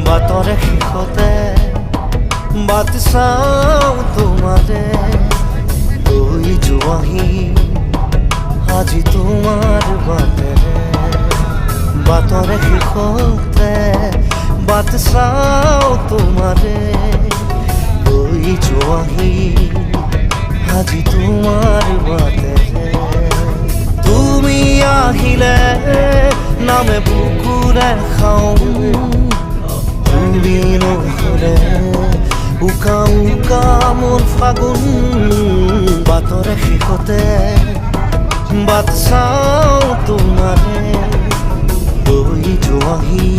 বাটৰে শেষতে but চাওঁ তোমাৰে গৈ যোৱাহি আজি তোমাৰ বাটেৰে বাটৰে শেষতে বাট চাওঁ তোমাৰে গৈ যোৱাহি আজি তোমাৰ বাটেৰে তুমি আহিলে নামে বুকুৰে খাওঁ তুমি নহ'লে উকা উকা মোৰ ফাগুন বাটৰে শেষতে বাট চাওঁ তোমাৰে গৈ যোৱাহি